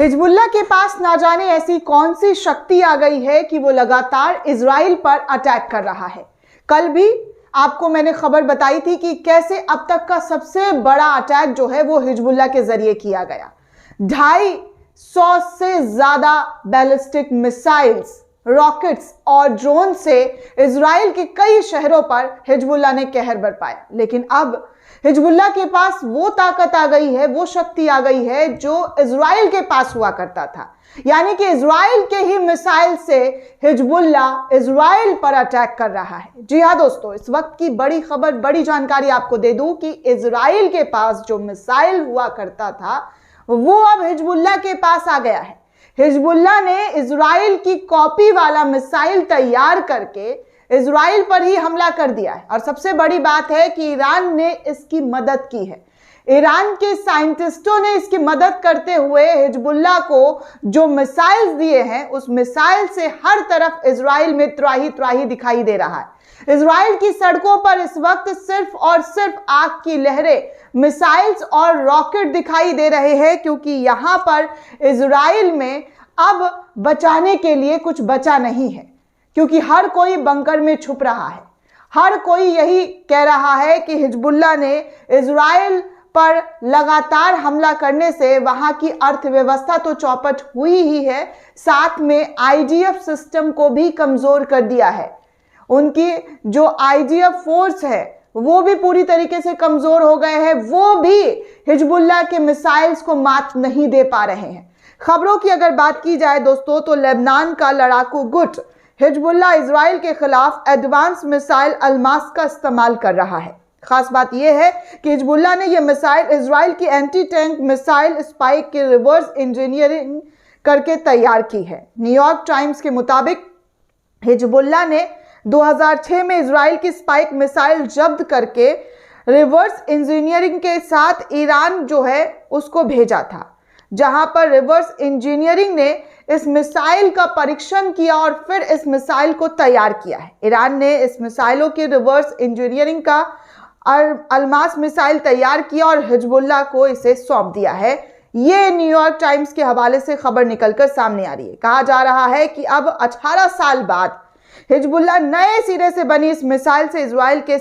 Hezbollah के पास ना जाने ऐसी कौन सी शक्ति आ गई है कि वो लगातार इजराइल पर अटैक कर रहा है। कल भी आपको मैंने खबर बताई थी कि कैसे अब तक का सबसे बड़ा अटैक जो है वो हिजबुल्लाह के जरिए किया गया। 250 से ज्यादा बैलिस्टिक मिसाइल्स, रॉकेट्स और ड्रोन से इजराइल के कई शहरों पर हिजबुल्लाह ने कहर बरपाया। लेकिन अब हिजबुल्लाह के पास वो ताकत आ गई है, वो शक्ति आ गई है जो इजराइल के पास हुआ करता था। यानी कि इजराइल के ही मिसाइल से हिजबुल्लाह इजराइल पर अटैक कर रहा है। जी हाँ दोस्तों, इस वक्त की बड़ी खबर, बड़ी जानकारी आपको दे दूं कि इजराइल के पास जो मिसाइल हुआ करता था वो अब हिजबुल्लाह के पास आ गया है। हिजबुल्लाह ने इजराइल की कॉपी वाला मिसाइल तैयार करके इजराइल पर ही हमला कर दिया है। और सबसे बड़ी बात है कि ईरान ने इसकी मदद की है। ईरान के साइंटिस्टों ने इसकी मदद करते हुए हिजबुल्लाह को जो मिसाइल्स दिए हैं, उस मिसाइल से हर तरफ इजराइल में त्राही त्राही दिखाई दे रहा है। इजराइल की सड़कों पर इस वक्त सिर्फ और सिर्फ आग की लहरें, मिसाइल्स और रॉकेट दिखाई दे रहे हैं, क्योंकि यहां पर इजराइल में अब बचाने के लिए कुछ बचा नहीं है, क्योंकि हर कोई बंकर में छुप रहा है। हर कोई यही कह रहा है कि हिजबुल्लाह ने इजराइल पर लगातार हमला करने से वहां की अर्थव्यवस्था तो चौपट हुई ही है, साथ में आईडीएफ सिस्टम को भी कमजोर कर दिया है। उनकी जो आईडीएफ फोर्स है वो भी पूरी तरीके से कमजोर हो गए हैं। वो भी हिजबुल्लाह के मिसाइल्स को मात नहीं दे पा रहे हैं। खबरों की अगर बात की जाए दोस्तों, तो लेबनान का लड़ाकू गुट हिजबुल्लाह इजराइल के खिलाफ एडवांस मिसाइल अल्मास का इस्तेमाल कर रहा है। खास बात यह है कि हिजबुल्लाह ने यह मिसाइल इजराइल की एंटी टैंक मिसाइल स्पाइक की रिवर्स इंजीनियरिंग करके तैयार की है। न्यूयॉर्क टाइम्स के मुताबिक हिजबुल्लाह ने 2006 में इजराइल की स्पाइक मिसाइल जब्त करके रिवर्स इंजीनियरिंग के साथ ईरान जो है उसको भेजा था, जहां पर रिवर्स इंजीनियरिंग ने इस मिसाइल का परीक्षण किया और फिर इस मिसाइल को तैयार किया है। ईरान ने इस मिसाइलों की रिवर्स इंजीनियरिंग का अल्मास मिसाइल तैयार किया और हिजबुल्लाह को इसे सौंप दिया है। ये न्यूयॉर्क टाइम्स के हवाले से खबर निकलकर सामने आ रही है। कहा जा रहा है कि अब 18 साल बाद हिजबुल्लाह नए सिरे से बनी इस मिसाइल से इजराइल के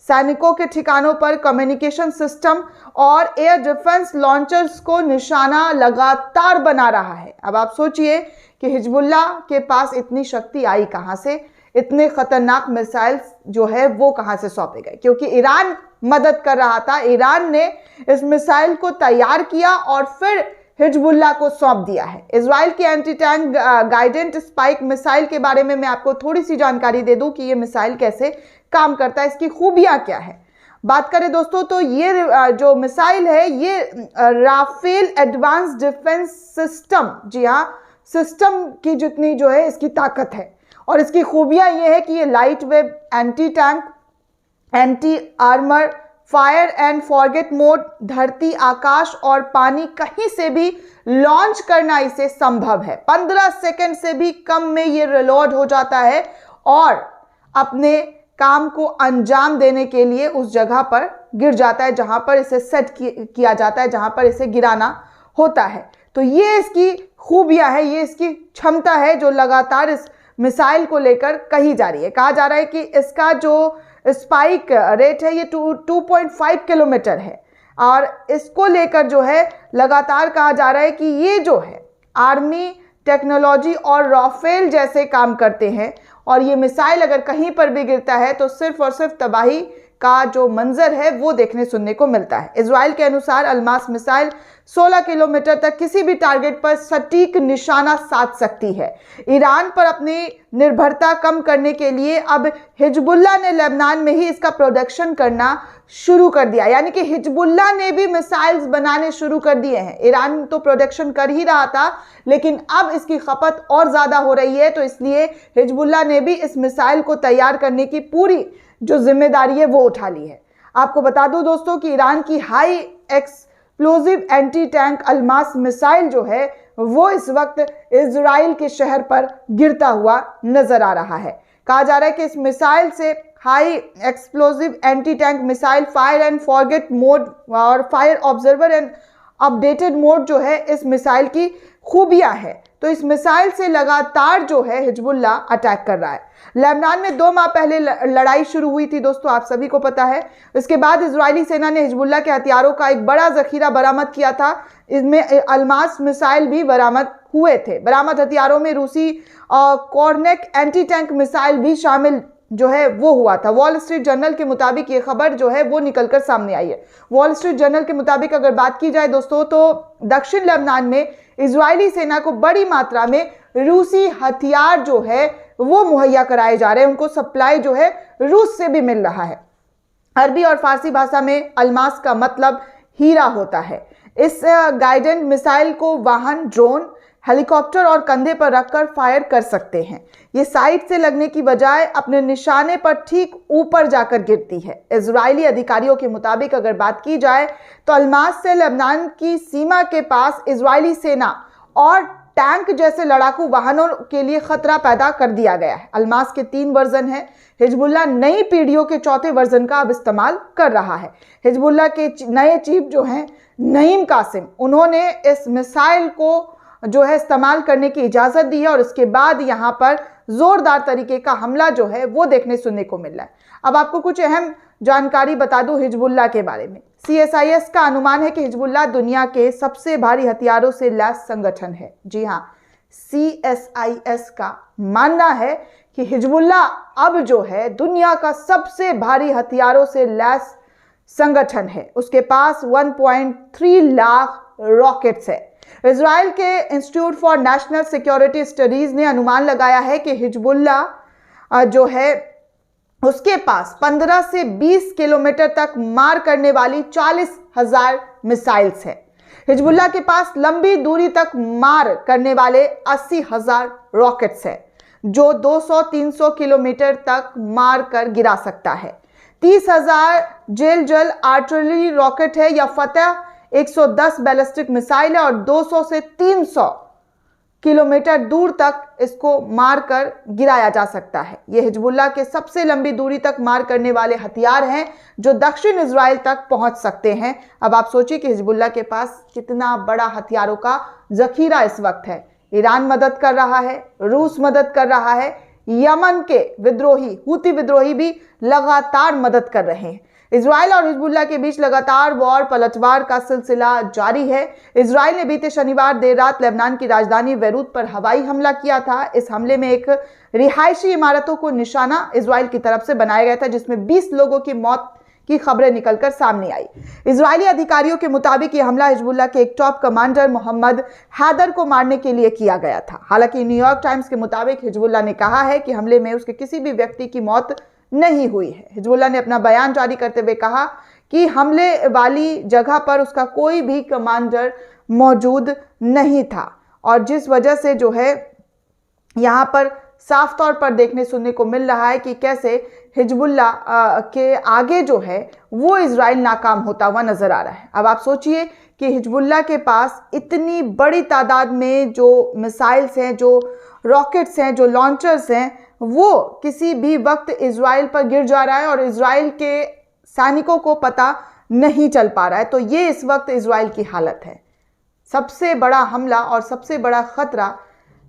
सैनिकों के ठिकानों पर कम्युनिकेशन सिस्टम और एयर डिफेंस लॉन्चर्स को निशाना लगातार बना रहा है। अब आप सोचिए कि हिजबुल्लाह के पास इतनी शक्ति आई कहां से, इतने खतरनाक मिसाइल्स जो है वो कहां से सौंपे गए, क्योंकि ईरान मदद कर रहा था। ईरान ने इस मिसाइल को तैयार किया और फिर हिजबुल्लाह को सौंप दिया है। इजराइल की एंटी टैंक गाइडेंट स्पाइक मिसाइल के बारे में मैं आपको थोड़ी सी जानकारी दे दूं कि ये मिसाइल कैसे काम करता है, इसकी खूबियां क्या है। बात करें दोस्तों तो ये जो मिसाइल है ये राफेल एडवांस डिफेंस सिस्टम, जी हाँ, सिस्टम की जितनी जो है इसकी ताकत है। और इसकी खूबियां ये है कि ये light weight, anti tank, anti armour, fire and forget mode, धरती, आकाश और पानी कहीं से भी लॉन्च करना इसे संभव है। 15 सेकंड से भी कम में ये रिलोड हो जाता है और अपने काम को अंजाम देने के लिए उस जगह पर गिर जाता है जहां पर इसे सेट किया जाता है, जहां पर इसे गिराना होता है। तो ये इसकी खूबियां है, ये इसकी क्षमता है जो लगातार इस मिसाइल को लेकर कही जा रही है। कहा जा रहा है कि इसका जो स्पाइक रेट है ये 2.5 किलोमीटर है और इसको लेकर जो है लगातार कहा जा रहा है कि ये जो है आर्मी टेक्नोलॉजी और राफेल जैसे काम करते हैं और ये मिसाइल अगर कहीं पर भी गिरता है तो सिर्फ और सिर्फ तबाही का जो मंजर है वो देखने सुनने को मिलता है। इजराइल के अनुसार अल्मास मिसाइल 16 किलोमीटर तक किसी भी टारगेट पर सटीक निशाना साध सकती है। ईरान पर अपनी निर्भरता कम करने के लिए अब हिजबुल्लाह ने लेबनान में ही इसका प्रोडक्शन करना शुरू कर दिया। यानी कि हिजबुल्लाह ने भी मिसाइल्स बनाने शुरू कर दिए हैं। ईरान तो प्रोडक्शन कर ही रहा था, लेकिन अब इसकी खपत और ज्यादा हो रही है, तो इसलिए हिजबुल्लाह ने भी इस मिसाइल को तैयार करने की पूरी जो जिम्मेदारी है वो उठा ली है। आपको बता दूं दोस्तों कि ईरान की high explosive anti tank Almas missile जो है वो इस वक्त इजराइल के शहर पर गिरता हुआ नजर आ रहा है। कहा जा रहा है कि इस मिसाइल से high explosive anti tank missile, fire and forget mode और fire observer and updated mode जो है इस मिसाइल की खूबियां है। तो इस मिसाइल से लगातार जो है हिजबुल्लाह अटैक कर रहा है। लेबनान में 2 माह पहले लड़ाई शुरू हुई थी दोस्तों, आप सभी को पता है। इसके बाद इजरायली सेना ने हिजबुल्लाह के हथियारों का एक बड़ा जखीरा बरामद किया था। इसमें अल्मास मिसाइल भी बरामद हुए थे। बरामद हथियारों में रूसी कॉर्नेक एंटी टैंक मिसाइल भी शामिल जो है वो हुआ था। वॉल स्ट्रीट जर्नल के मुताबिक ये खबर जो है वो निकलकर सामने आई है। वॉल स्ट्रीट जर्नल के मुताबिक अगर बात की जाए दोस्तों, तो दक्षिण लेबनान में इजरायली सेना को बड़ी मात्रा में रूसी हथियार जो है वो मुहैया कराए जा रहे हैं। उनको सप्लाई जो है रूस से भी मिल रहा है। अरबी और फारसी भाषा में अल्मास का मतलब हीरा होता है। इस गाइडेंस मिसाइल को वाहन, ड्रोन, हेलीकॉप्टर और कंधे पर रखकर फायर कर सकते हैं। ये साइड से लगने की बजाय अपने निशाने पर ठीक ऊपर जाकर गिरती है। इजरायली अधिकारियों के मुताबिक अगर बात की जाए तो अल्मास से लेबनान की सीमा के पास इजरायली सेना और टैंक जैसे लड़ाकू वाहनों के लिए खतरा पैदा कर दिया गया है। अल्मास के 3 वर्जन है। हिजबुल्लाह नई पीढ़ियों के 4थे वर्जन का अब इस्तेमाल कर रहा है। हिजबुल्लाह के नए चीफ जो हैं नईम कासिम, उन्होंने इस मिसाइल को जो है इस्तेमाल करने की इजाजत दी है और इसके बाद यहां पर जोरदार तरीके का हमला जो है वो देखने सुनने को मिल रहा है। अब आपको कुछ अहम जानकारी बता दूं हिजबुल्लाह के बारे में। CSIS का अनुमान है कि हिजबुल्लाह दुनिया के सबसे भारी हथियारों से लैस संगठन है। जी हां, CSIS का मानना है कि हिजबुल्लाह अब जो है दुनिया का सबसे भारी हथियारों से लैस संगठन है। उसके पास 1.3 लाख रॉकेट्स है। इजराइल के institute for national security studies ने अनुमान लगाया है कि हिजबुल्लाह जो है उसके पास 15 से 20 किलोमीटर तक मार करने वाली 40,000 मिसाइल्स है। हिजबुल्लाह के पास लंबी दूरी तक मार करने वाले 80,000 रॉकेट्स है, जो 200-300 किलोमीटर तक मार कर गिरा सकता है। 30,000 जेल आर्टिलरी रॉकेट है या फतेह 110 बैलिस्टिक मिसाइल है और 200 से 300 किलोमीटर दूर तक इसको मारकर गिराया जा सकता है। यह हिजबुल्लाह के सबसे लंबी दूरी तक मार करने वाले हथियार हैं जो दक्षिण इजराइल तक पहुंच सकते हैं। अब आप सोचिए कि हिजबुल्लाह के पास कितना बड़ा हथियारों का जखीरा इस वक्त है। ईरान मदद कर रहा है, रूस मदद कर रहा है, यमन के विद्रोही हूती विद्रोही भी लगातार मदद कर रहे हैं। इजराइल और हिजबुल्लाह के बीच लगातार वॉर पलटवार का सिलसिला जारी है। इजराइल ने बीते शनिवार देर रात लेबनान की राजधानी बेरूत पर हवाई हमला किया था। इस हमले में एक रिहायशी इमारतों को निशाना इजराइल की तरफ से बनाया गया था, जिसमें 20 लोगों की मौत की खबरें निकलकर सामने आई। इजरायली अधिकारियों के मुताबिक यह हमला हिजबुल्लाह के एक टॉप कमांडर मोहम्मद हैदर को मारने के लिए किया गया था। हालांकि न्यूयॉर्क टाइम्स के मुताबिक हिजबुल्लाह ने कहा है कि हमले में उसके किसी भी व्यक्ति की मौत नहीं हुई है। हिजबुल्लाह ने अपना बयान जारी करते हुए कहा कि हमले वाली जगह पर उसका कोई भी कमांडर मौजूद नहीं था और जिस वजह से जो है यहाँ पर साफ तौर पर देखने सुनने को मिल रहा है कि कैसे हिजबुल्लाह के आगे जो है वो इजराइल नाकाम होता हुआ नजर आ रहा है। अब आप सोचिए कि हिजबुल्लाह के पास इतनी बड़ी तादाद में जो मिसाइल्स हैं, जो रॉकेट्स हैं, जो लॉन्चर्स हैं, वो किसी भी वक्त इजराइल पर गिर जा रहा है और इजराइल के सैनिकों को पता नहीं चल पा रहा है। तो ये इस वक्त इजराइल की हालत है। सबसे बड़ा हमला और सबसे बड़ा खतरा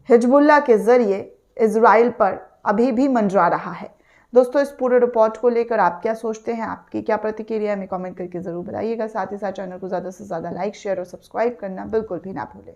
हिजबुल्लाह के जरिए इजराइल पर अभी भी मंडरा रहा है। दोस्तों, इस पूरे रिपोर्ट को लेकर आप क्या सोचते हैं, आपकी क्या प्रतिक्रिया है, हमें कमेंट करके जरूर बताइएगा। साथ ही साथ चैनल को ज़्यादा से ज़्यादा लाइक, शेयर और सब्सक्राइब करना बिल्कुल भी ना भूलें।